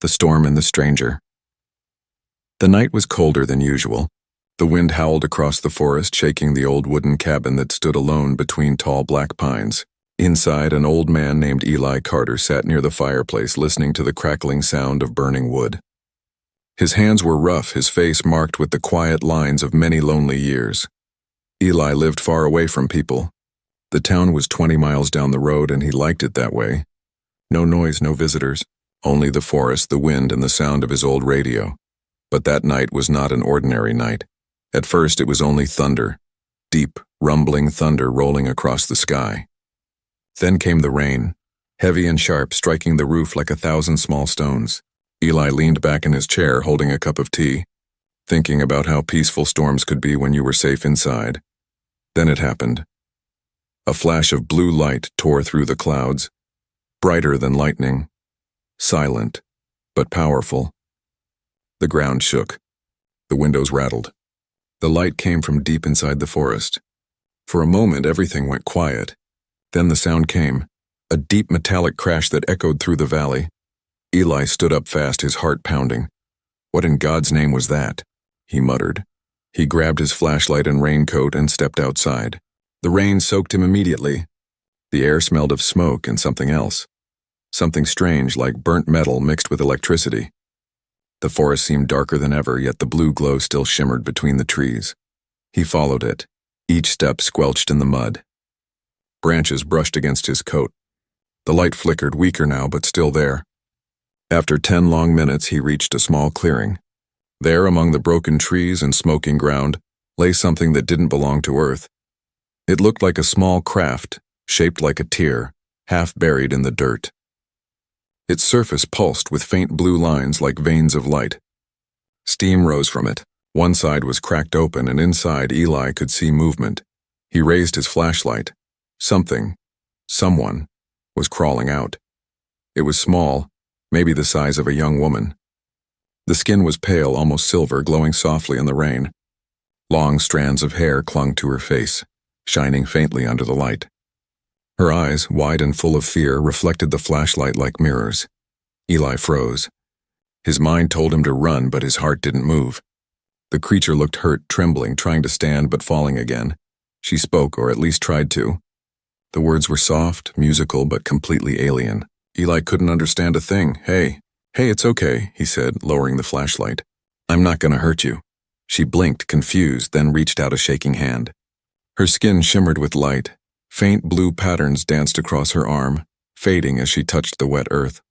The Storm and the Stranger. The night was colder than usual. The wind howled across the forest, shaking the old wooden cabin that stood alone between tall black pines. Inside, an old man named Eli Carter sat near the fireplace, listening to the crackling sound of burning wood. His hands were rough, his face marked with the quiet lines of many lonely years. Eli lived far away from people. The town was 20 miles down the road, and he liked it that way. No noise, no visitors, only the forest, the wind, and the sound of his old radio. But that night was not an ordinary night. At first, it was only thunder, deep, rumbling thunder rolling across the sky. Then came the rain, heavy and sharp, striking the roof like 1,000 small stones. Eli leaned back in his chair, holding a cup of tea, thinking about how peaceful storms could be when you were safe inside. Then it happened. A flash of blue light tore through the clouds, brighter than lightning, silent, but powerful. The ground shook. The windows rattled. The light came from deep inside the forest. For a moment, everything went quiet. Then the sound came, a deep metallic crash that echoed through the valley. Eli stood up fast, his heart pounding. What in God's name was that? He muttered. He grabbed his flashlight and raincoat and stepped outside. The rain soaked him immediately. The air smelled of smoke and something else. Something strange, like burnt metal mixed with electricity. The forest seemed darker than ever, yet the blue glow still shimmered between the trees. He followed it, each step squelched in the mud. Branches brushed against his coat. The light flickered, weaker now, but still there. After 10 long minutes, he reached a small clearing. There, among the broken trees and smoking ground, lay something that didn't belong to Earth. It looked like a small craft, shaped like a tear, half buried in the dirt. Its surface pulsed with faint blue lines like veins of light. Steam rose from it. One side was cracked open, and inside Eli could see movement. He raised his flashlight. Someone, was crawling out. It was small, maybe the size of a young woman. The skin was pale, almost silver, glowing softly in the rain. Long strands of hair clung to her face, shining faintly under the light. Her eyes, wide and full of fear, reflected the flashlight like mirrors. Eli froze. His mind told him to run, but his heart didn't move. The creature looked hurt, trembling, trying to stand but falling again. She spoke, or at least tried to. The words were soft, musical, but completely alien. Eli couldn't understand a thing. Hey, it's okay, he said, lowering the flashlight. I'm not gonna hurt you. She blinked, confused, then reached out a shaking hand. Her skin shimmered with light. Faint blue patterns danced across her arm, fading as she touched the wet earth.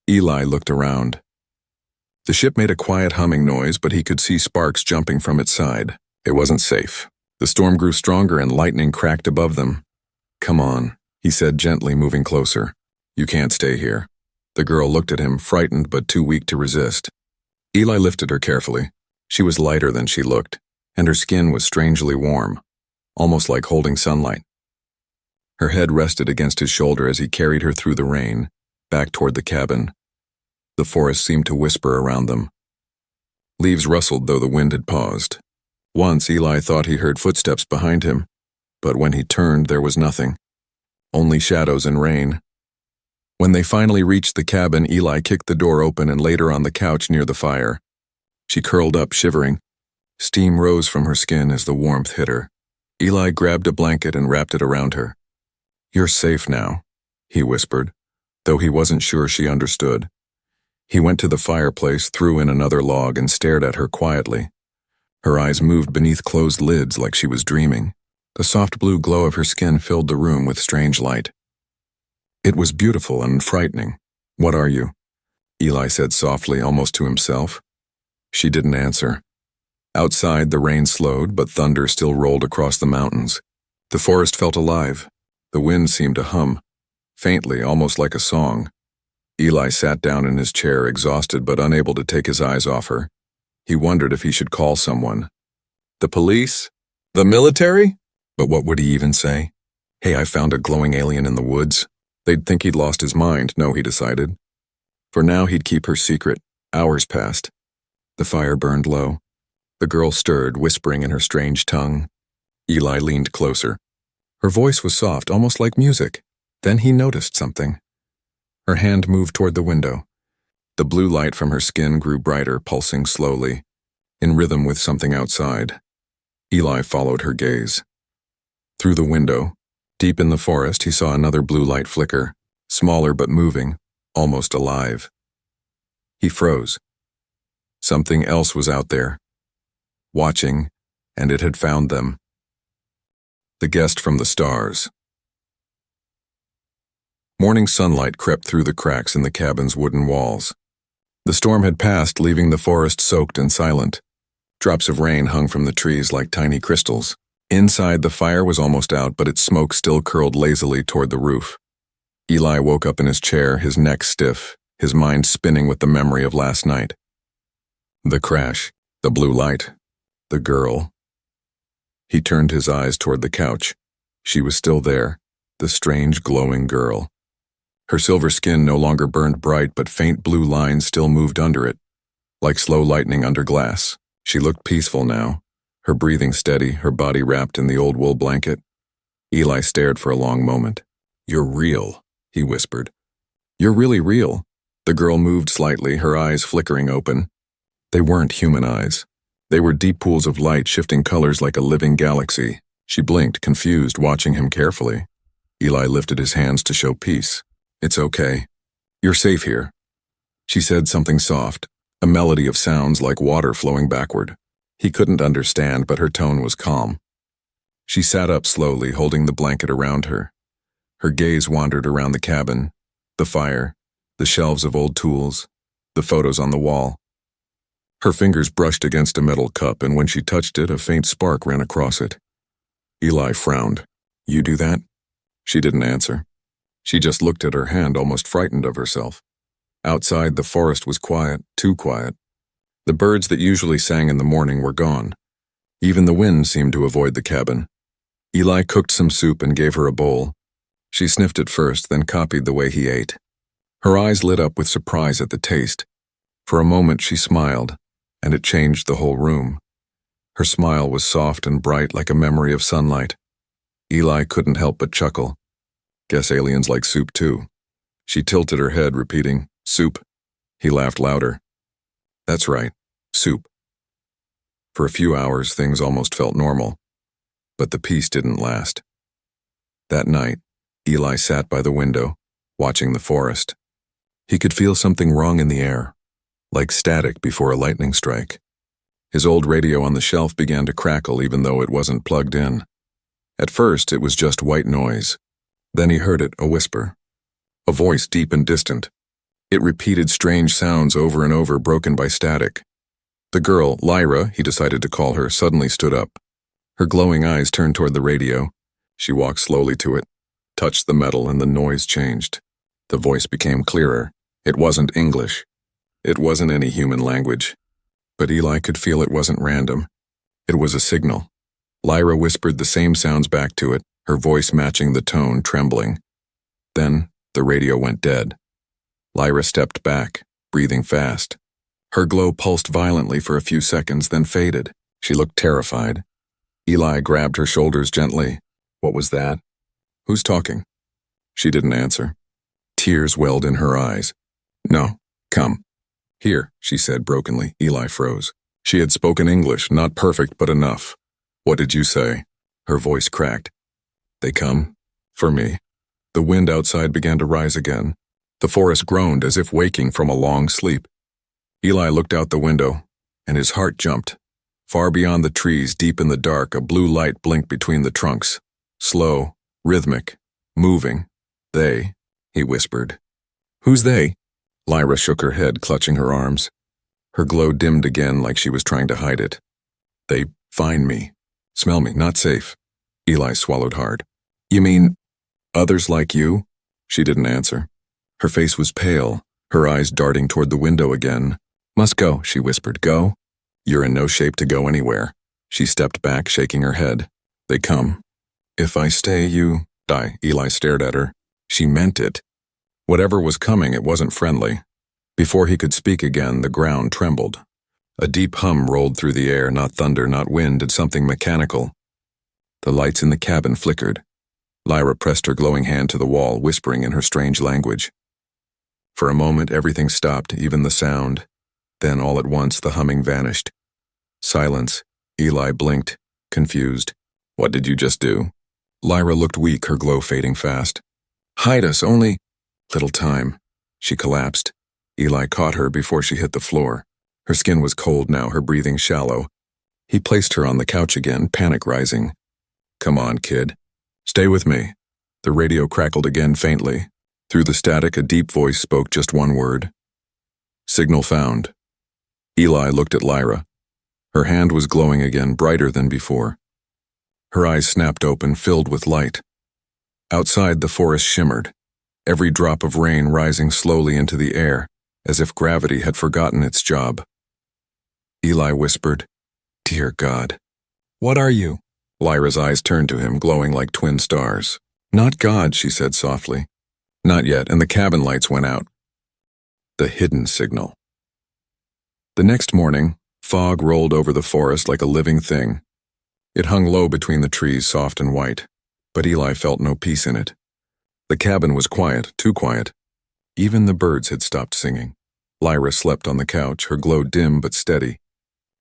Eli looked around. The ship made a quiet humming noise, but he could see sparks jumping from its side. It wasn't safe. The storm grew stronger and lightning cracked above them. Come on, he said gently, moving closer. You can't stay here. The girl looked at him, frightened but too weak to resist. Eli lifted her carefully. She was lighter than she looked, and her skin was strangely warm, almost like holding sunlight. Her head rested against his shoulder as he carried her through the rain, back toward the cabin. The forest seemed to whisper around them. Leaves rustled, though the wind had paused. Once Eli thought he heard footsteps behind him, but when he turned, there was nothing. Only shadows and rain. When they finally reached the cabin, Eli kicked the door open and laid her on the couch near the fire. She curled up, shivering. Steam rose from her skin as the warmth hit her. Eli grabbed a blanket and wrapped it around her. You're safe now, he whispered, though he wasn't sure she understood. He went to the fireplace, threw in another log, and stared at her quietly. Her eyes moved beneath closed lids like she was dreaming. The soft blue glow of her skin filled the room with strange light. It was beautiful and frightening. What are you? Eli said softly, almost to himself. She didn't answer. Outside, the rain slowed, but thunder still rolled across the mountains. The forest felt alive. The wind seemed to hum, faintly, almost like a song. Eli sat down in his chair, exhausted but unable to take his eyes off her. He wondered if he should call someone. The police? The military? But what would he even say? Hey, I found a glowing alien in the woods. They'd think he'd lost his mind, no, he decided. For now, he'd keep her secret. Hours passed. The fire burned low. The girl stirred, whispering in her strange tongue. Eli leaned closer. Her voice was soft, almost like music. Then he noticed something. Her hand moved toward the window. The blue light from her skin grew brighter, pulsing slowly, in rhythm with something outside. Eli followed her gaze. Through the window, deep in the forest, he saw another blue light flicker, smaller but moving, almost alive. He froze. Something else was out there, watching, and it had found them. The guest from the stars. Morning sunlight crept through the cracks in the cabin's wooden walls. The storm had passed, leaving the forest soaked and silent. Drops of rain hung from the trees like tiny crystals. Inside, the fire was almost out, but its smoke still curled lazily toward the roof. Eli woke up in his chair, his neck stiff, his mind spinning with the memory of last night. The crash, the blue light, the girl. He turned his eyes toward the couch. She was still there, the strange glowing girl. Her silver skin no longer burned bright, but faint blue lines still moved under it, like slow lightning under glass. She looked peaceful now, her breathing steady, her body wrapped in the old wool blanket. Eli stared for a long moment. "You're real," he whispered. "You're really real." The girl moved slightly, her eyes flickering open. They weren't human eyes. They were deep pools of light, shifting colors like a living galaxy. She blinked, confused, watching him carefully. Eli lifted his hands to show peace. "It's okay. You're safe here." She said something soft, a melody of sounds like water flowing backward. He couldn't understand, but her tone was calm. She sat up slowly, holding the blanket around her. Her gaze wandered around the cabin, the fire, the shelves of old tools, the photos on the wall. Her fingers brushed against a metal cup, and when she touched it, a faint spark ran across it. Eli frowned. "You do that?" She didn't answer. She just looked at her hand, almost frightened of herself. Outside, the forest was quiet, too quiet. The birds that usually sang in the morning were gone. Even the wind seemed to avoid the cabin. Eli cooked some soup and gave her a bowl. She sniffed it first, then copied the way he ate. Her eyes lit up with surprise at the taste. For a moment she smiled, and it changed the whole room. Her smile was soft and bright like a memory of sunlight. Eli couldn't help but chuckle. "Guess aliens like soup too." She tilted her head, repeating, "Soup." He laughed louder. "That's right, soup." For a few hours, things almost felt normal, but the peace didn't last. That night, Eli sat by the window, watching the forest. He could feel something wrong in the air, like static before a lightning strike. His old radio on the shelf began to crackle even though it wasn't plugged in. At first, it was just white noise. Then he heard it, a whisper. A voice deep and distant. It repeated strange sounds over and over, broken by static. The girl, Lyra, he decided to call her, suddenly stood up. Her glowing eyes turned toward the radio. She walked slowly to it, touched the metal, and the noise changed. The voice became clearer. It wasn't English. It wasn't any human language. But Eli could feel it wasn't random. It was a signal. Lyra whispered the same sounds back to it, her voice matching the tone, trembling. Then, the radio went dead. Lyra stepped back, breathing fast. Her glow pulsed violently for a few seconds, then faded. She looked terrified. Eli grabbed her shoulders gently. "What was that?" "Who's talking?" She didn't answer. Tears welled in her eyes. "No, come." "Here," she said brokenly. Eli froze. She had spoken English, not perfect, but enough. "What did you say?" Her voice cracked. "They come? For me." The wind outside began to rise again. The forest groaned as if waking from a long sleep. Eli looked out the window, and his heart jumped. Far beyond the trees, deep in the dark, a blue light blinked between the trunks. Slow, rhythmic, moving. "They," he whispered. "Who's they?" Lyra shook her head, clutching her arms. Her glow dimmed again like she was trying to hide it. "They find me. Smell me, not safe." Eli swallowed hard. "You mean others like you?" She didn't answer. Her face was pale, her eyes darting toward the window again. "Must go," she whispered. "Go?" "You're in no shape to go anywhere." She stepped back, shaking her head. "They come. If I stay, you die." Eli stared at her. She meant it. Whatever was coming, it wasn't friendly. Before he could speak again, the ground trembled. A deep hum rolled through the air, not thunder, not wind, and something mechanical. The lights in the cabin flickered. Lyra pressed her glowing hand to the wall, whispering in her strange language. For a moment, everything stopped, even the sound. Then, all at once, the humming vanished. Silence. Eli blinked, confused. What did you just do? Lyra looked weak, her glow fading fast. Hide us, only little time. She collapsed. Eli caught her before she hit the floor. Her skin was cold now, her breathing shallow. He placed her on the couch again, panic rising. Come on, kid. Stay with me. The radio crackled again faintly. Through the static, a deep voice spoke just one word. Signal found. Eli looked at Lyra. Her hand was glowing again, brighter than before. Her eyes snapped open, filled with light. Outside, the forest shimmered, every drop of rain rising slowly into the air, as if gravity had forgotten its job. Eli whispered, Dear God. What are you? Lyra's eyes turned to him, glowing like twin stars. Not God, she said softly. Not yet, and the cabin lights went out. The hidden signal. The next morning, fog rolled over the forest like a living thing. It hung low between the trees, soft and white, but Eli felt no peace in it. The cabin was quiet, too quiet. Even the birds had stopped singing. Lyra slept on the couch, her glow dim but steady.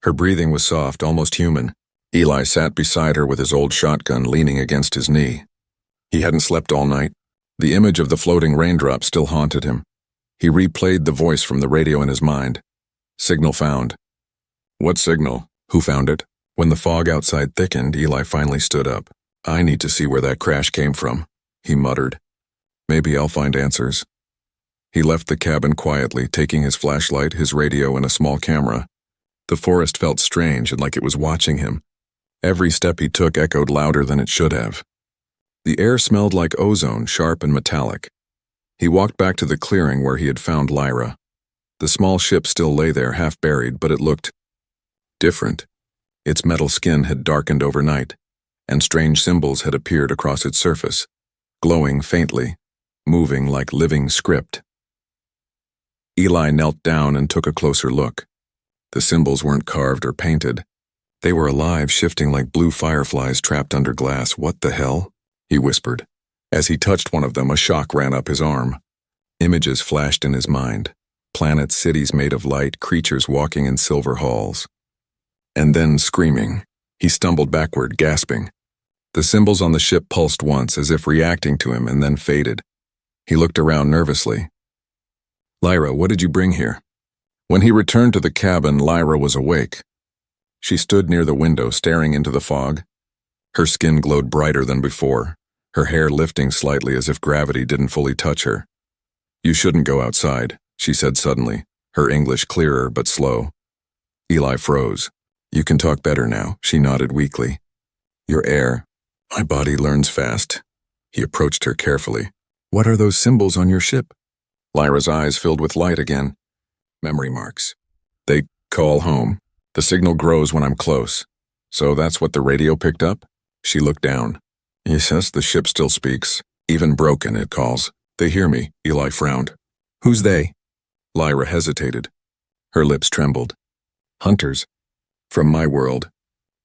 Her breathing was soft, almost human. Eli sat beside her with his old shotgun leaning against his knee. He hadn't slept all night. The image of the floating raindrops still haunted him. He replayed the voice from the radio in his mind. Signal found. What signal? Who found it? When the fog outside thickened, Eli finally stood up. I need to see where that crash came from, he muttered. Maybe I'll find answers. He left the cabin quietly, taking his flashlight, his radio, and a small camera. The forest felt strange and like it was watching him. Every step he took echoed louder than it should have. The air smelled like ozone, sharp and metallic. He walked back to the clearing where he had found Lyra. The small ship still lay there, half buried, but it looked different. Its metal skin had darkened overnight, and strange symbols had appeared across its surface, glowing faintly, moving like living script. Eli knelt down and took a closer look. The symbols weren't carved or painted. They were alive, shifting like blue fireflies trapped under glass. What the hell? He whispered. As he touched one of them, a shock ran up his arm. Images flashed in his mind. Planets, cities made of light, creatures walking in silver halls. And then screaming. He stumbled backward, gasping. The symbols on the ship pulsed once, as if reacting to him, and then faded. He looked around nervously. Lyra, what did you bring here? When he returned to the cabin, Lyra was awake. She stood near the window, staring into the fog. Her skin glowed brighter than before, her hair lifting slightly as if gravity didn't fully touch her. You shouldn't go outside, she said suddenly, her English clearer but slow. Eli froze. You can talk better now, she nodded weakly. Your air. My body learns fast. He approached her carefully. What are those symbols on your ship? Lyra's eyes filled with light again. Memory marks. They call home. The signal grows when I'm close. So that's what the radio picked up? She looked down. Yes, the ship still speaks. Even broken, it calls. They hear me, Eli frowned. Who's they? Lyra hesitated. Her lips trembled. Hunters. From my world.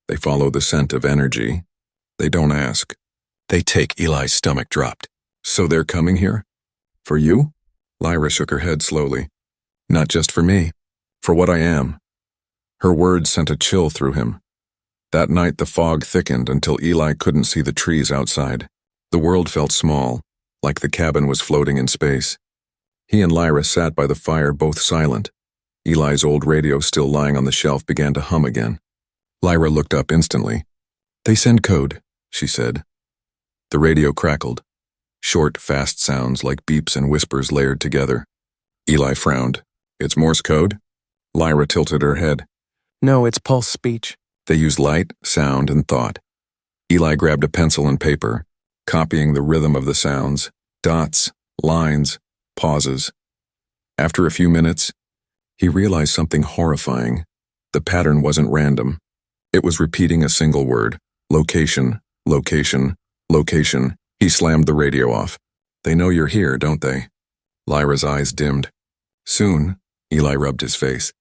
They follow the scent of energy. They don't ask. They take. Eli's stomach dropped. So they're coming here? For you? Lyra shook her head slowly. Not just for me. For what I am. Her words sent a chill through him. That night the fog thickened until Eli couldn't see the trees outside. The world felt small, like the cabin was floating in space. He and Lyra sat by the fire, both silent. Eli's old radio, still lying on the shelf, began to hum again. Lyra looked up instantly. They send code, she said. The radio crackled. Short, fast sounds like beeps and whispers layered together. Eli frowned. It's Morse code? Lyra tilted her head. No, it's pulse speech. They use light, sound, and thought. Eli grabbed a pencil and paper, copying the rhythm of the sounds, dots, lines, pauses. After a few minutes, he realized something horrifying. The pattern wasn't random. It was repeating a single word. Location, location, location. He slammed the radio off. They know you're here, don't they? Lyra's eyes dimmed. Soon, Eli rubbed his face.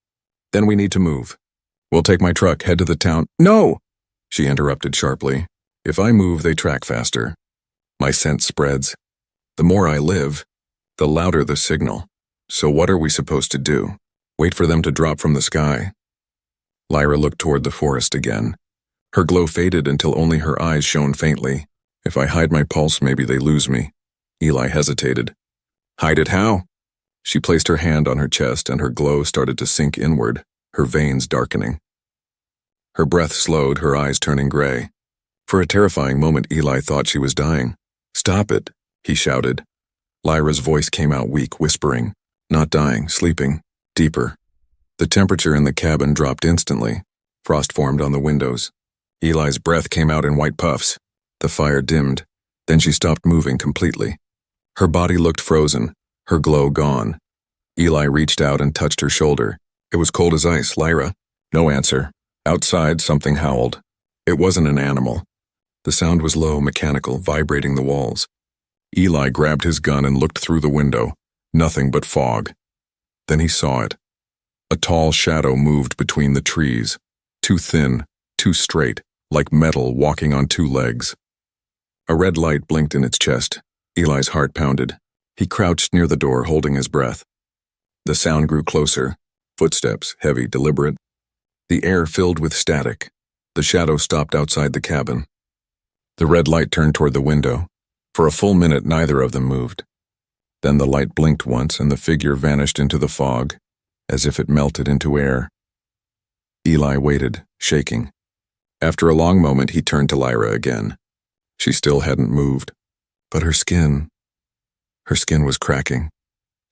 Then we need to move. We'll take my truck, head to the town. No! She interrupted sharply. If I move, they track faster. My scent spreads. The more I live, the louder the signal. So what are we supposed to do? Wait for them to drop from the sky? Lyra looked toward the forest again. Her glow faded until only her eyes shone faintly. If I hide my pulse, maybe they lose me. Eli hesitated. Hide it how? She placed her hand on her chest and her glow started to sink inward, her veins darkening. Her breath slowed, her eyes turning gray. For a terrifying moment, Eli thought she was dying. Stop it, he shouted. Lyra's voice came out weak, whispering. Not dying, sleeping. Deeper. The temperature in the cabin dropped instantly. Frost formed on the windows. Eli's breath came out in white puffs. The fire dimmed. Then she stopped moving completely. Her body looked frozen, her glow gone. Eli reached out and touched her shoulder. It was cold as ice. Lyra. No answer. Outside, something howled. It wasn't an animal. The sound was low, mechanical, vibrating the walls. Eli grabbed his gun and looked through the window. Nothing but fog. Then he saw it. A tall shadow moved between the trees. Too thin, too straight, like metal walking on two legs. A red light blinked in its chest. Eli's heart pounded. He crouched near the door, holding his breath. The sound grew closer. Footsteps, heavy, deliberate. The air filled with static. The shadow stopped outside the cabin. The red light turned toward the window. For a full minute, neither of them moved. Then the light blinked once and the figure vanished into the fog, as if it melted into air. Eli waited, shaking. After a long moment, he turned to Lyra again. She still hadn't moved, but her skin was cracking,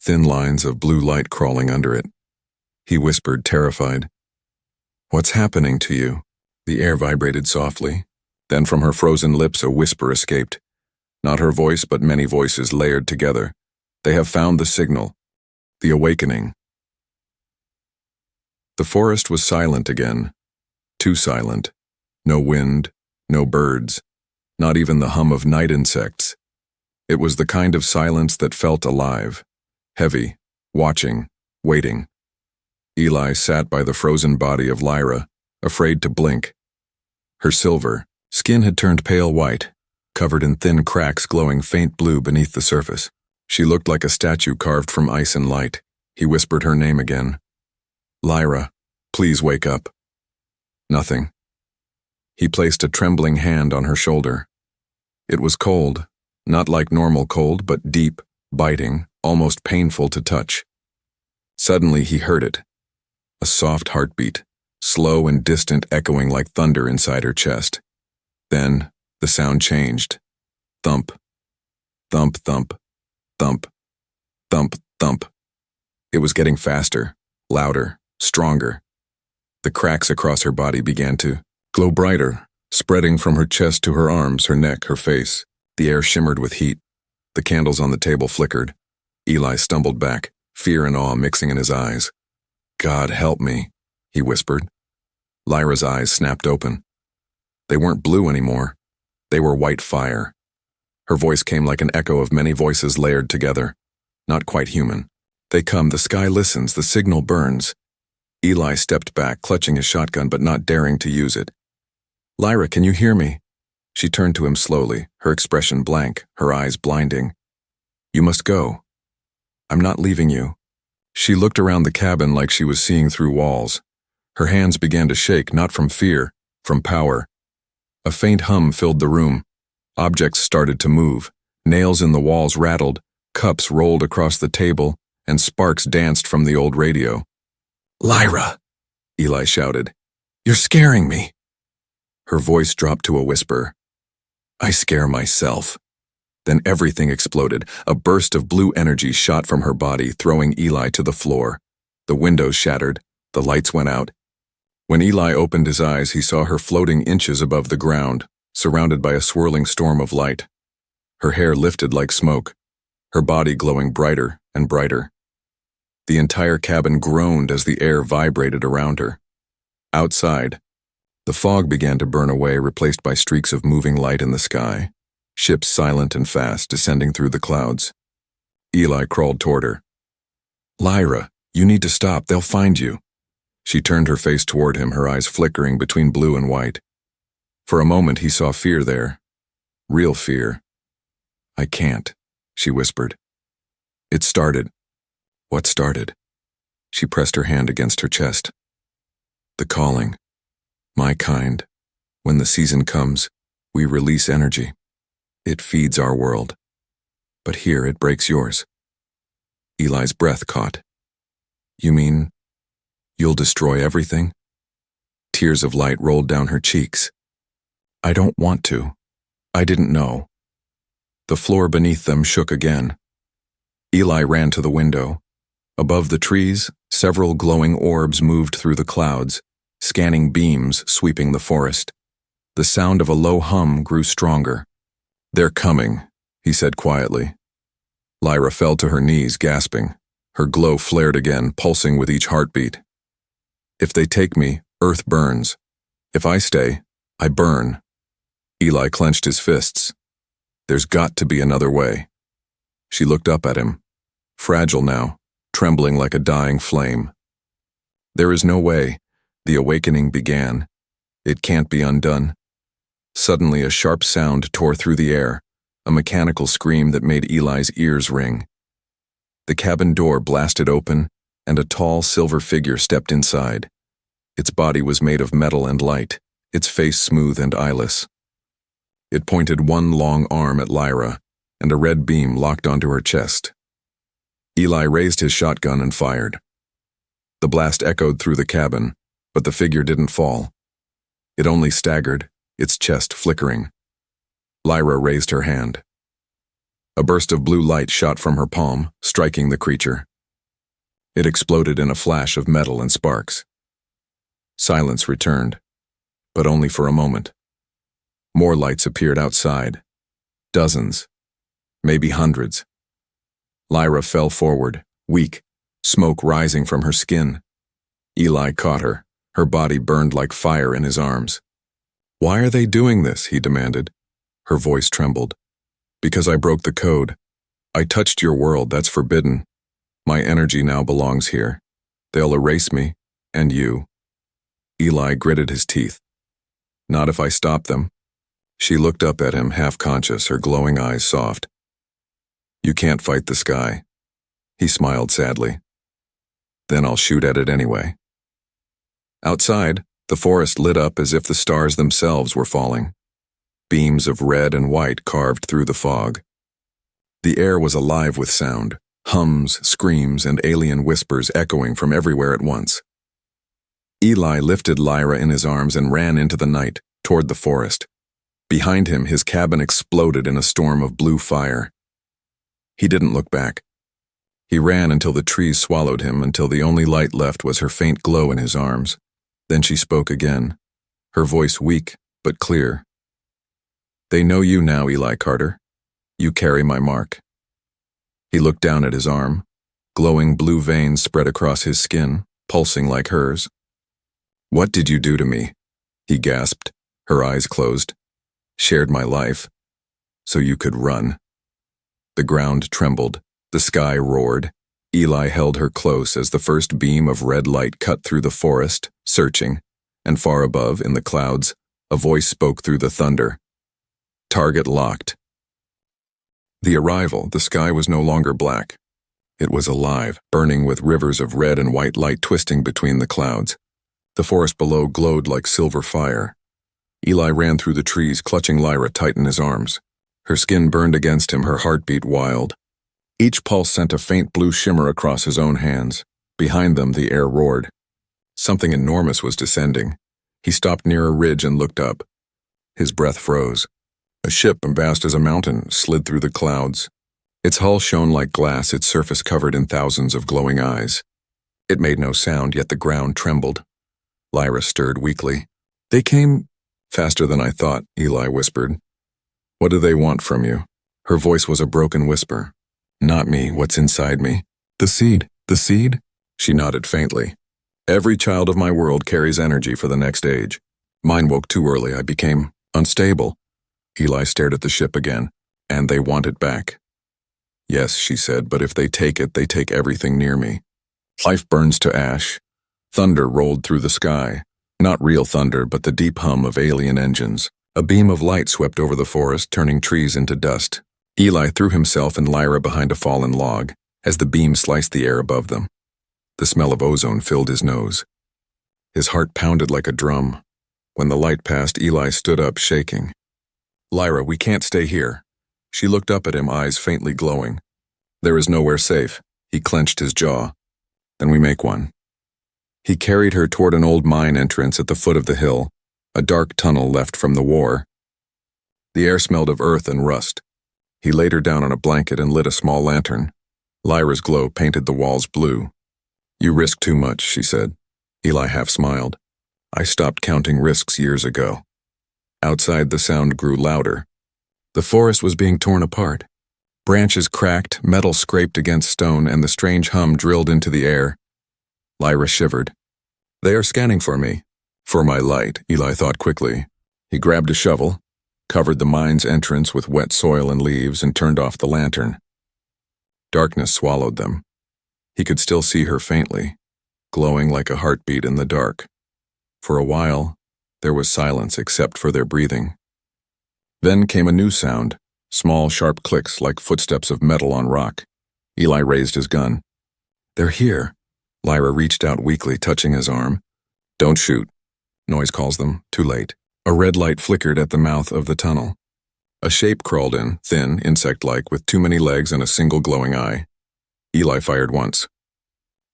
thin lines of blue light crawling under it. He whispered, terrified. What's happening to you? The air vibrated softly. Then from her frozen lips a whisper escaped. Not her voice, but many voices layered together. They have found the signal. The awakening. The forest was silent again. Too silent. No wind, no birds, not even the hum of night insects. It was the kind of silence that felt alive, heavy, watching, waiting. Eli sat by the frozen body of Lyra, afraid to blink. Her silver skin had turned pale white, covered in thin cracks glowing faint blue beneath the surface. She looked like a statue carved from ice and light. He whispered her name again. Lyra, please wake up. Nothing. He placed a trembling hand on her shoulder. It was cold, not like normal cold, but deep, biting, almost painful to touch. Suddenly he heard it. A soft heartbeat, slow and distant, echoing like thunder inside her chest. Then the sound changed. Thump. Thump, thump. Thump. Thump, thump. It was getting faster, louder, stronger. The cracks across her body began to glow brighter, spreading from her chest to her arms, her neck, her face. The air shimmered with heat. The candles on the table flickered. Eli stumbled back, fear and awe mixing in his eyes. God help me, he whispered. Lyra's eyes snapped open. They weren't blue anymore. They were white fire. Her voice came like an echo of many voices layered together. Not quite human. They come, the sky listens, the signal burns. Eli stepped back, clutching his shotgun but not daring to use it. Lyra, can you hear me? She turned to him slowly, her expression blank, her eyes blinding. You must go. I'm not leaving you. She looked around the cabin like she was seeing through walls. Her hands began to shake, not from fear, from power. A faint hum filled the room. Objects started to move. Nails in the walls rattled, cups rolled across the table, and sparks danced from the old radio. Lyra, Eli shouted. You're scaring me. Her voice dropped to a whisper. I scare myself. Then everything exploded. A burst of blue energy shot from her body, throwing Eli to the floor. The windows shattered. The lights went out. When Eli opened his eyes, he saw her floating inches above the ground, surrounded by a swirling storm of light. Her hair lifted like smoke, her body glowing brighter and brighter. The entire cabin groaned as the air vibrated around her. Outside, the fog began to burn away, replaced by streaks of moving light in the sky, ships silent and fast descending through the clouds. Eli crawled toward her. Lyra, you need to stop, they'll find you. She turned her face toward him, her eyes flickering between blue and white. For a moment he saw fear there. Real fear. I can't, she whispered. It started. What started? She pressed her hand against her chest. The calling. My kind. When the season comes, we release energy. It feeds our world. But here it breaks yours. Eli's breath caught. You mean you'll destroy everything? Tears of light rolled down her cheeks. I don't want to. I didn't know. The floor beneath them shook again. Eli ran to the window. Above the trees, several glowing orbs moved through the clouds, scanning beams sweeping the forest. The sound of a low hum grew stronger. They're coming, he said quietly. Lyra fell to her knees, gasping. Her glow flared again, pulsing with each heartbeat. If they take me, Earth burns. If I stay, I burn. Eli clenched his fists. There's got to be another way. She looked up at him, fragile now, trembling like a dying flame. There is no way. The awakening began. It can't be undone. Suddenly a sharp sound tore through the air, a mechanical scream that made Eli's ears ring. The cabin door blasted open, and a tall silver figure stepped inside. Its body was made of metal and light, its face smooth and eyeless. It pointed one long arm at Lyra, and a red beam locked onto her chest. Eli raised his shotgun and fired. The blast echoed through the cabin, but the figure didn't fall. It only staggered, its chest flickering. Lyra raised her hand. A burst of blue light shot from her palm, striking the creature. It exploded in a flash of metal and sparks. Silence returned, but only for a moment. More lights appeared outside. Dozens, maybe hundreds. Lyra fell forward, weak, smoke rising from her skin. Eli caught her. Her body burned like fire in his arms. Why are they doing this? He demanded. Her voice trembled. Because I broke the code. I touched your world, that's forbidden. My energy now belongs here. They'll erase me, and you. Eli gritted his teeth. Not if I stop them. She looked up at him, half-conscious, her glowing eyes soft. You can't fight the sky. He smiled sadly. Then I'll shoot at it anyway. Outside, the forest lit up as if the stars themselves were falling. Beams of red and white carved through the fog. The air was alive with sound, hums, screams, and alien whispers echoing from everywhere at once. Eli lifted Lyra in his arms and ran into the night, toward the forest. Behind him, his cabin exploded in a storm of blue fire. He didn't look back. He ran until the trees swallowed him, until the only light left was her faint glow in his arms. Then she spoke again, her voice weak but clear. They know you now, Eli Carter. You carry my mark. He looked down at his arm. Glowing blue veins spread across his skin, pulsing like hers. What did you do to me? He gasped, her eyes closed. Shared my life, so you could run. The ground trembled, the sky roared. Eli held her close as the first beam of red light cut through the forest, searching, and far above, in the clouds, a voice spoke through the thunder. Target locked. The arrival, the sky was no longer black. It was alive, burning with rivers of red and white light twisting between the clouds. The forest below glowed like silver fire. Eli ran through the trees, clutching Lyra tight in his arms. Her skin burned against him, her heartbeat wild. Each pulse sent a faint blue shimmer across his own hands. Behind them, the air roared. Something enormous was descending. He stopped near a ridge and looked up. His breath froze. A ship, vast as a mountain, slid through the clouds. Its hull shone like glass, its surface covered in thousands of glowing eyes. It made no sound, yet the ground trembled. Lyra stirred weakly. They came faster than I thought, Eli whispered. What do they want from you? Her voice was a broken whisper. Not me, what's inside me. The seed. The seed? She nodded faintly. Every child of my world carries energy for the next age. Mine woke too early, I became unstable. Eli stared at the ship again. And they want it back. Yes, she said, but if they take it, they take everything near me. Life burns to ash. Thunder rolled through the sky. Not real thunder, but the deep hum of alien engines. A beam of light swept over the forest, turning trees into dust. Eli threw himself and Lyra behind a fallen log, as the beam sliced the air above them. The smell of ozone filled his nose. His heart pounded like a drum. When the light passed, Eli stood up, shaking. "Lyra, we can't stay here." She looked up at him, eyes faintly glowing. "There is nowhere safe." He clenched his jaw. "Then we make one." He carried her toward an old mine entrance at the foot of the hill, a dark tunnel left from the war. The air smelled of earth and rust. He laid her down on a blanket and lit a small lantern. Lyra's glow painted the walls blue. "You risk too much," she said. Eli half smiled. "I stopped counting risks years ago." Outside, the sound grew louder. The forest was being torn apart. Branches cracked, metal scraped against stone, and the strange hum drilled into the air. Lyra shivered. "They are scanning for me." "For my light," Eli thought quickly. He grabbed a shovel, covered the mine's entrance with wet soil and leaves, and turned off the lantern. Darkness swallowed them. He could still see her faintly, glowing like a heartbeat in the dark. For a while, there was silence except for their breathing. Then came a new sound, small, sharp clicks like footsteps of metal on rock. Eli raised his gun. "They're here." Lyra reached out weakly, touching his arm. "Don't shoot." Noise calls them. Too late. A red light flickered at the mouth of the tunnel. A shape crawled in, thin, insect-like, with too many legs and a single glowing eye. Eli fired once.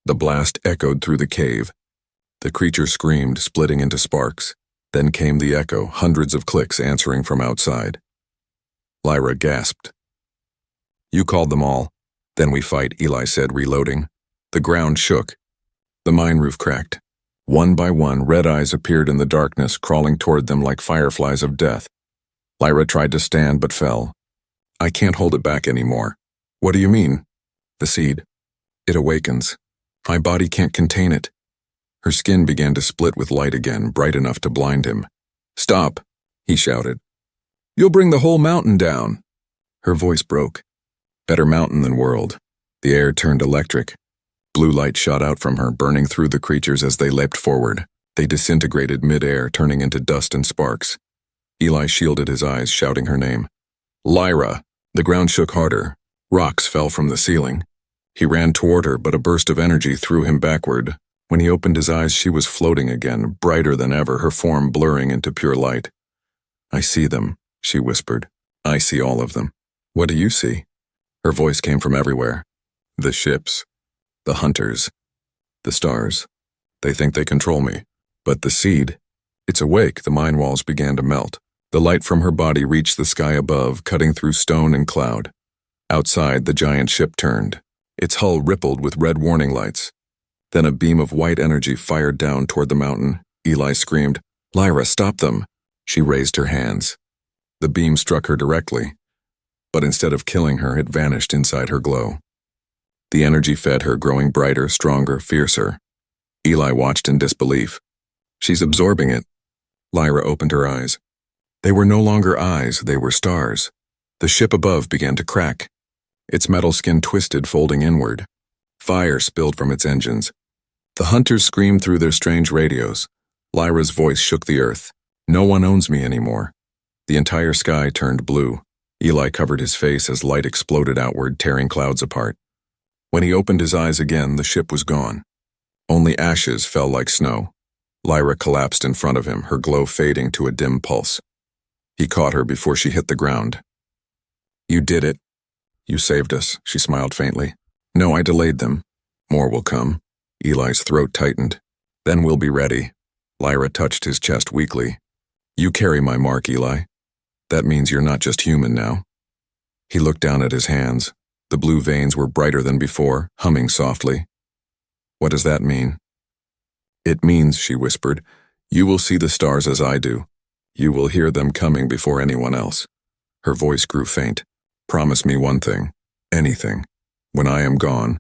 The blast echoed through the cave. The creature screamed, splitting into sparks. Then came the echo, hundreds of clicks answering from outside. Lyra gasped. "You called them all." "Then we fight," Eli said, reloading. The ground shook. The mine roof cracked. One by one, red eyes appeared in the darkness, crawling toward them like fireflies of death. Lyra tried to stand but fell. "I can't hold it back anymore." "What do you mean?" "The seed. It awakens. My body can't contain it." Her skin began to split with light again, bright enough to blind him. "Stop," he shouted. "You'll bring the whole mountain down." Her voice broke. Better mountain than world. The air turned electric. Blue light shot out from her, burning through the creatures as they leapt forward. They disintegrated mid-air, turning into dust and sparks. Eli shielded his eyes, shouting her name. "Lyra!" The ground shook harder. Rocks fell from the ceiling. He ran toward her, but a burst of energy threw him backward. When he opened his eyes, she was floating again, brighter than ever, her form blurring into pure light. "I see them," she whispered. "I see all of them." "What do you see?" Her voice came from everywhere. "The ships. The hunters. The stars. They think they control me. But the seed, it's awake." The mine walls began to melt. The light from her body reached the sky above, cutting through stone and cloud. Outside, the giant ship turned. Its hull rippled with red warning lights. Then a beam of white energy fired down toward the mountain. Eli screamed, "Lyra, stop them!" She raised her hands. The beam struck her directly, but instead of killing her, it vanished inside her glow. The energy fed her, growing brighter, stronger, fiercer. Eli watched in disbelief. "She's absorbing it." Lyra opened her eyes. They were no longer eyes, they were stars. The ship above began to crack. Its metal skin twisted, folding inward. Fire spilled from its engines. The hunters screamed through their strange radios. Lyra's voice shook the earth. "No one owns me anymore." The entire sky turned blue. Eli covered his face as light exploded outward, tearing clouds apart. When he opened his eyes again, the ship was gone. Only ashes fell like snow. Lyra collapsed in front of him, her glow fading to a dim pulse. He caught her before she hit the ground. "You did it. You saved us," she smiled faintly. "No, I delayed them. More will come." Eli's throat tightened. "Then we'll be ready." Lyra touched his chest weakly. "You carry my mark, Eli. That means you're not just human now." He looked down at his hands. The blue veins were brighter than before, humming softly. "What does that mean?" "It means," she whispered, "you will see the stars as I do. You will hear them coming before anyone else." Her voice grew faint. "Promise me one thing. Anything. When I am gone,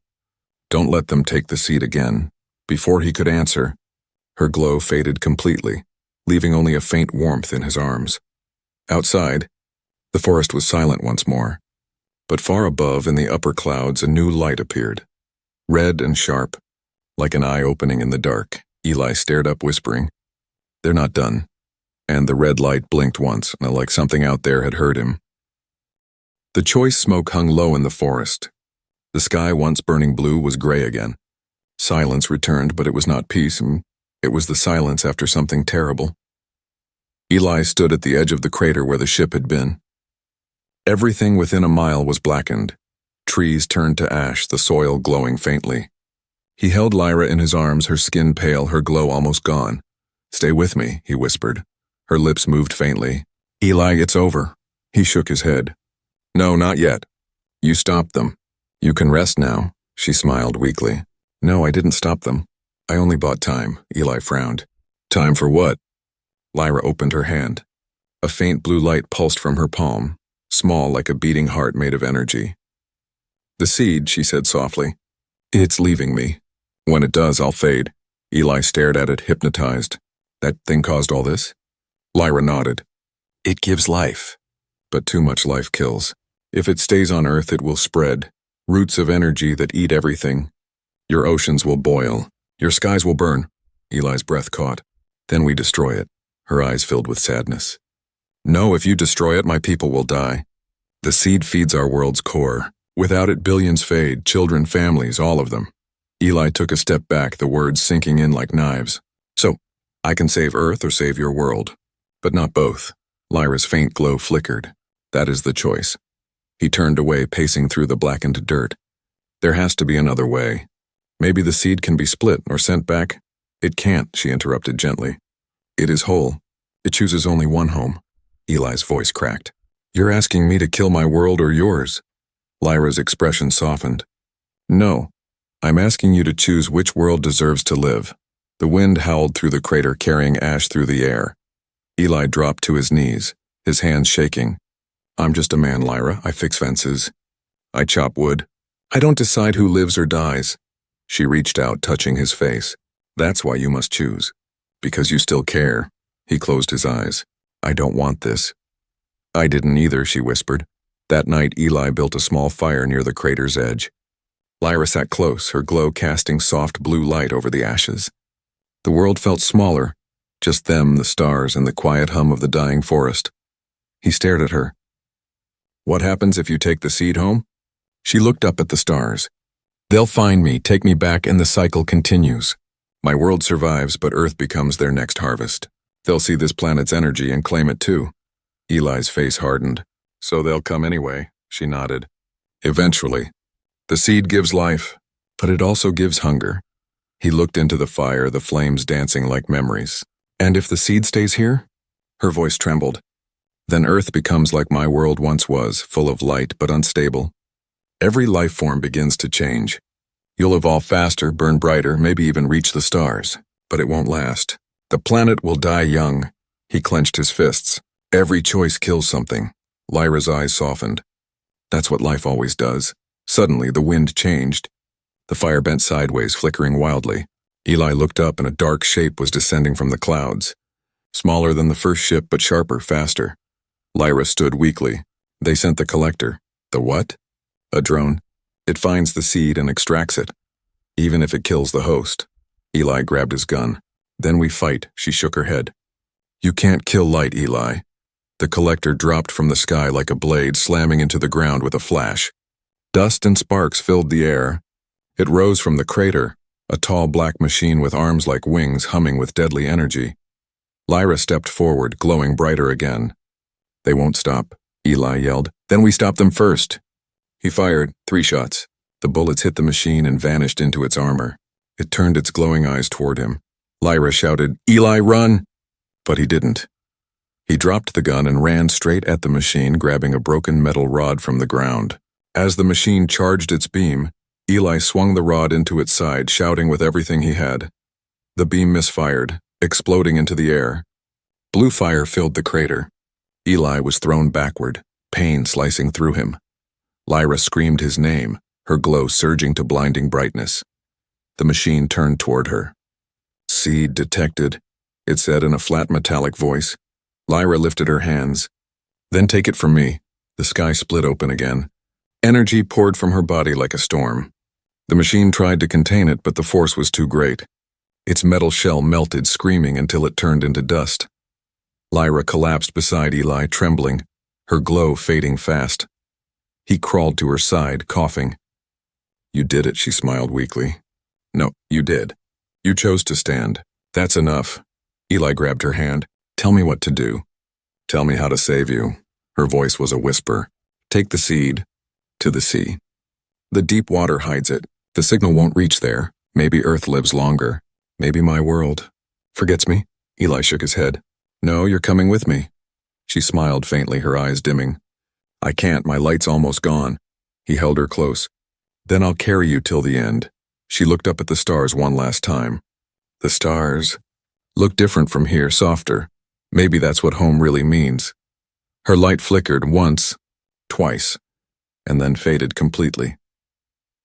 don't let them take the seed again." Before he could answer, her glow faded completely, leaving only a faint warmth in his arms. Outside, the forest was silent once more. But far above, in the upper clouds, a new light appeared. Red and sharp, like an eye opening in the dark. Eli stared up, whispering, "They're not done." And the red light blinked once, like something out there had heard him. The choice smoke hung low in the forest. The sky, once burning blue, was gray again. Silence returned, but it was not peace, and it was the silence after something terrible. Eli stood at the edge of the crater where the ship had been. Everything within a mile was blackened. Trees turned to ash, the soil glowing faintly. He held Lyra in his arms, her skin pale, her glow almost gone. "Stay with me," he whispered. Her lips moved faintly. "Eli, it's over." He shook his head. "No, not yet. You stopped them. You can rest now," she smiled weakly. "No, I didn't stop them. I only bought time," Eli frowned. "Time for what?" Lyra opened her hand. A faint blue light pulsed from her palm, small like a beating heart made of energy. "The seed," she said softly. "It's leaving me. When it does, I'll fade." Eli stared at it, hypnotized. "That thing caused all this?" Lyra nodded. "It gives life. But too much life kills. If it stays on Earth, it will spread. Roots of energy that eat everything. Your oceans will boil. Your skies will burn." Eli's breath caught. "Then we destroy it." Her eyes filled with sadness. "No, if you destroy it, my people will die. The seed feeds our world's core. Without it, billions fade, children, families, all of them." Eli took a step back, the words sinking in like knives. "So, I can save Earth or save your world. But not both." Lyra's faint glow flickered. "That is the choice." He turned away, pacing through the blackened dirt. "There has to be another way. Maybe the seed can be split or sent back." "It can't," she interrupted gently. "It is whole. It chooses only one home." Eli's voice cracked. "You're asking me to kill my world or yours?" Lyra's expression softened. "No. I'm asking you to choose which world deserves to live." The wind howled through the crater, carrying ash through the air. Eli dropped to his knees, his hands shaking. "I'm just a man, Lyra. I fix fences. I chop wood. I don't decide who lives or dies." She reached out, touching his face. "That's why you must choose. Because you still care." He closed his eyes. "I don't want this." "I didn't either," she whispered. That night, Eli built a small fire near the crater's edge. Lyra sat close, her glow casting soft blue light over the ashes. The world felt smaller, just them, the stars, and the quiet hum of the dying forest. He stared at her. "What happens if you take the seed home?" She looked up at the stars. "They'll find me, take me back, and the cycle continues. My world survives, but Earth becomes their next harvest. They'll see this planet's energy and claim it too." Eli's face hardened. "So they'll come anyway," she nodded. "Eventually. The seed gives life, but it also gives hunger." He looked into the fire, the flames dancing like memories. "And if the seed stays here?" Her voice trembled. "Then Earth becomes like my world once was, full of light but unstable. Every life form begins to change. You'll evolve faster, burn brighter, maybe even reach the stars. But it won't last. The planet will die young." He clenched his fists. "Every choice kills something." Lyra's eyes softened. "That's what life always does." Suddenly, the wind changed. The fire bent sideways, flickering wildly. Eli looked up, and a dark shape was descending from the clouds. Smaller than the first ship, but sharper, faster. Lyra stood weakly. "They sent the collector." "The what?" "A drone. It finds the seed and extracts it, even if it kills the host." Eli grabbed his gun. "Then we fight," she shook her head. "You can't kill light, Eli." The collector dropped from the sky like a blade, slamming into the ground with a flash. Dust and sparks filled the air. It rose from the crater, a tall black machine with arms like wings humming with deadly energy. Lyra stepped forward, glowing brighter again. "They won't stop," Eli yelled. "Then we stop them first." He fired 3 shots. The bullets hit the machine and vanished into its armor. It turned its glowing eyes toward him. Lyra shouted, "Eli, run!" But he didn't. He dropped the gun and ran straight at the machine, grabbing a broken metal rod from the ground. As the machine charged its beam, Eli swung the rod into its side, shouting with everything he had. The beam misfired, exploding into the air. Blue fire filled the crater. Eli was thrown backward, pain slicing through him. Lyra screamed his name, her glow surging to blinding brightness. The machine turned toward her. "Seed detected," it said in a flat metallic voice. Lyra lifted her hands. "Then take it from me." The sky split open again. Energy poured from her body like a storm. The machine tried to contain it, but the force was too great. Its metal shell melted, screaming until it turned into dust. Lyra collapsed beside Eli, trembling, her glow fading fast. He crawled to her side, coughing. You did it, she smiled weakly. No, you did. You chose to stand. That's enough. Eli grabbed her hand. Tell me what to do. Tell me how to save you. Her voice was a whisper. Take the seed to the sea. The deep water hides it. The signal won't reach there. Maybe Earth lives longer. Maybe my world forgets me. Eli shook his head. No, you're coming with me. She smiled faintly, her eyes dimming. I can't, my light's almost gone. He held her close. Then I'll carry you till the end. She looked up at the stars one last time. The stars look different from here, softer. Maybe that's what home really means. Her light flickered once, twice, and then faded completely.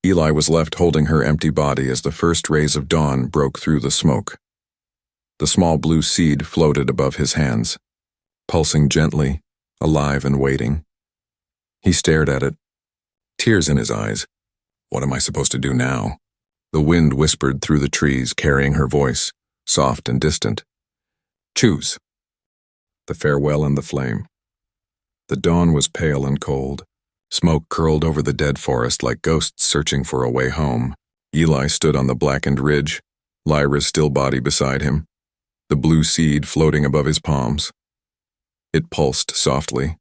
Eli was left holding her empty body as the first rays of dawn broke through the smoke. The small blue seed floated above his hands, pulsing gently, alive and waiting. He stared at it, tears in his eyes. What am I supposed to do now? The wind whispered through the trees, carrying her voice, soft and distant. Choose. The farewell and the flame. The dawn was pale and cold. Smoke curled over the dead forest like ghosts searching for a way home. Eli stood on the blackened ridge, Lyra's still body beside him, the blue seed floating above his palms. It pulsed softly,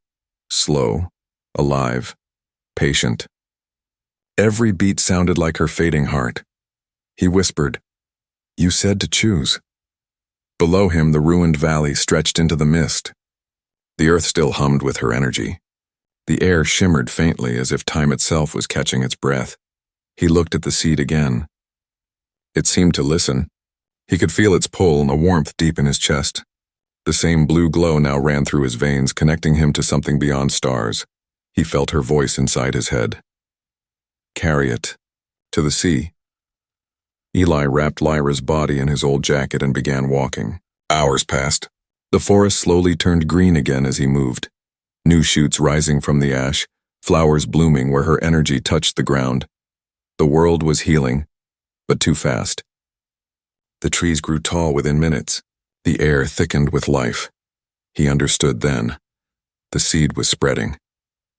slow, alive, patient. Every beat sounded like her fading heart. He whispered, You said to choose. Below him, the ruined valley stretched into the mist. The earth still hummed with her energy. The air shimmered faintly as if time itself was catching its breath. He looked at the seed again. It seemed to listen. He could feel its pull and a warmth deep in his chest. The same blue glow now ran through his veins, connecting him to something beyond stars. He felt her voice inside his head. Carry it. To the sea. Eli wrapped Lyra's body in his old jacket and began walking. Hours passed. The forest slowly turned green again as he moved. New shoots rising from the ash, flowers blooming where her energy touched the ground. The world was healing, but too fast. The trees grew tall within minutes. The air thickened with life. He understood then. The seed was spreading.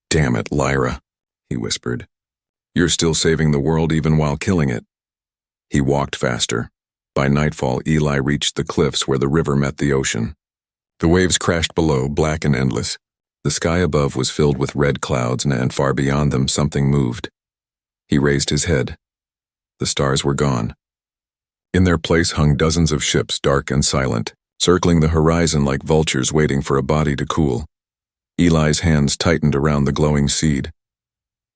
Damn it, Lyra, he whispered. You're still saving the world even while killing it. He walked faster. By nightfall, Eli reached the cliffs where the river met the ocean. The waves crashed below, black and endless. The sky above was filled with red clouds, and far beyond them something moved. He raised his head. The stars were gone. In their place hung dozens of ships, dark and silent, circling the horizon like vultures waiting for a body to cool. Eli's hands tightened around the glowing seed.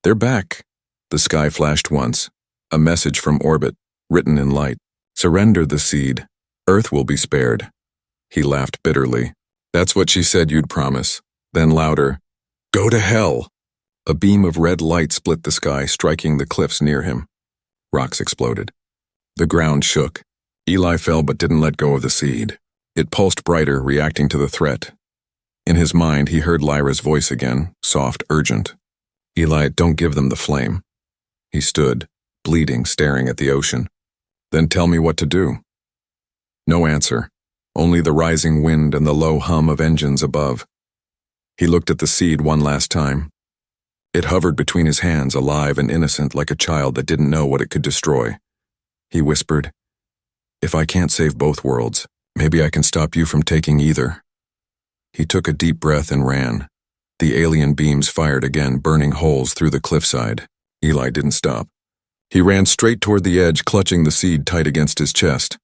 They're back. The sky flashed once. A message from orbit, written in light. Surrender the seed. Earth will be spared. He laughed bitterly. That's what she said you'd promise. Then louder, Go to hell! A beam of red light split the sky, striking the cliffs near him. Rocks exploded. The ground shook. Eli fell but didn't let go of the seed. It pulsed brighter, reacting to the threat. In his mind, he heard Lyra's voice again, soft, urgent. Eli, don't give them the flame. He stood, bleeding, staring at the ocean. Then tell me what to do. No answer, only the rising wind and the low hum of engines above. He looked at the seed one last time. It hovered between his hands, alive and innocent, like a child that didn't know what it could destroy. He whispered, If I can't save both worlds, maybe I can stop you from taking either. He took a deep breath and ran. The alien beams fired again, burning holes through the cliffside. Eli didn't stop. He ran straight toward the edge, clutching the seed tight against his chest.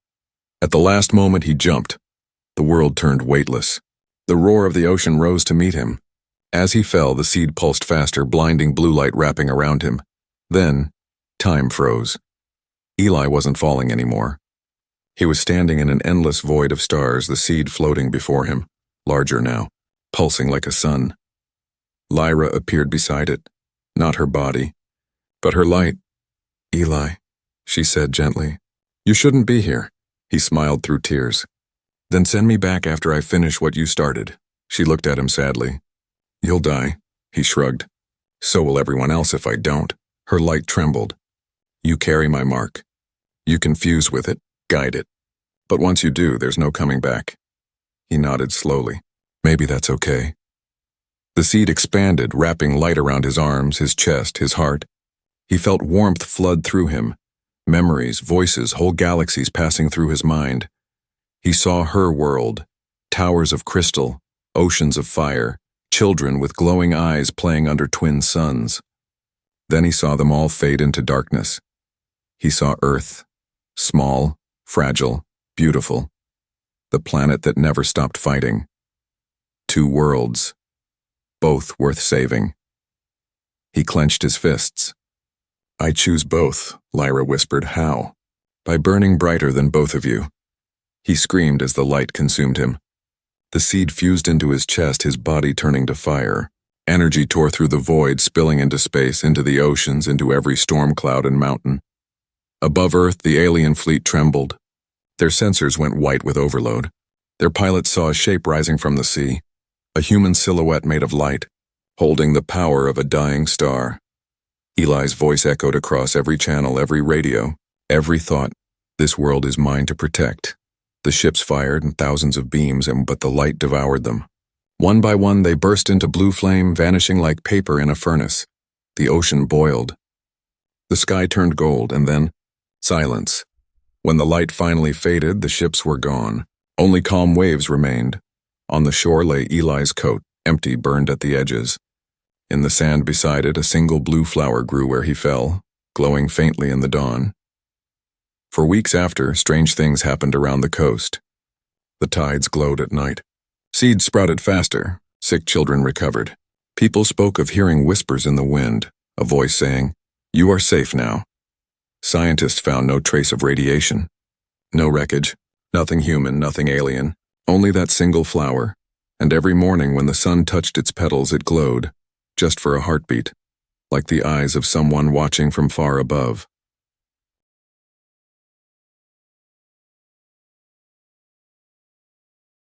At the last moment, he jumped. The world turned weightless. The roar of the ocean rose to meet him. As he fell, the seed pulsed faster, blinding blue light wrapping around him. Then, time froze. Eli wasn't falling anymore. He was standing in an endless void of stars, the seed floating before him, larger now, pulsing like a sun. Lyra appeared beside it, not her body, but her light. Eli, she said gently, you shouldn't be here. He smiled through tears. Then send me back after I finish what you started. She looked at him sadly. You'll die, he shrugged. So will everyone else if I don't. Her light trembled. You carry my mark. You can fuse with it, guide it. But once you do, there's no coming back. He nodded slowly. Maybe that's okay. The seed expanded, wrapping light around his arms, his chest, his heart. He felt warmth flood through him, memories, voices, whole galaxies passing through his mind. He saw her world, towers of crystal, oceans of fire, children with glowing eyes playing under twin suns. Then he saw them all fade into darkness. He saw Earth, small, fragile, beautiful, the planet that never stopped fighting. Two worlds, both worth saving. He clenched his fists. "I choose both," Lyra whispered. "How?" "By burning brighter than both of you." He screamed as the light consumed him. The seed fused into his chest, his body turning to fire. Energy tore through the void, spilling into space, into the oceans, into every storm cloud and mountain. Above Earth, the alien fleet trembled. Their sensors went white with overload. Their pilots saw a shape rising from the sea, a human silhouette made of light, holding the power of a dying star. Eli's voice echoed across every channel, every radio, every thought. "This world is mine to protect." The ships fired and thousands of beams, but the light devoured them. One by one, they burst into blue flame, vanishing like paper in a furnace. The ocean boiled. The sky turned gold, and then silence. When the light finally faded, the ships were gone. Only calm waves remained. On the shore lay Eli's coat, empty, burned at the edges. In the sand beside it, a single blue flower grew where he fell, glowing faintly in the dawn. For weeks after, strange things happened around the coast. The tides glowed at night. Seeds sprouted faster. Sick children recovered. People spoke of hearing whispers in the wind, a voice saying, "You are safe now." Scientists found no trace of radiation. No wreckage. Nothing human, nothing alien. Only that single flower. And every morning when the sun touched its petals, it glowed, just for a heartbeat, like the eyes of someone watching from far above.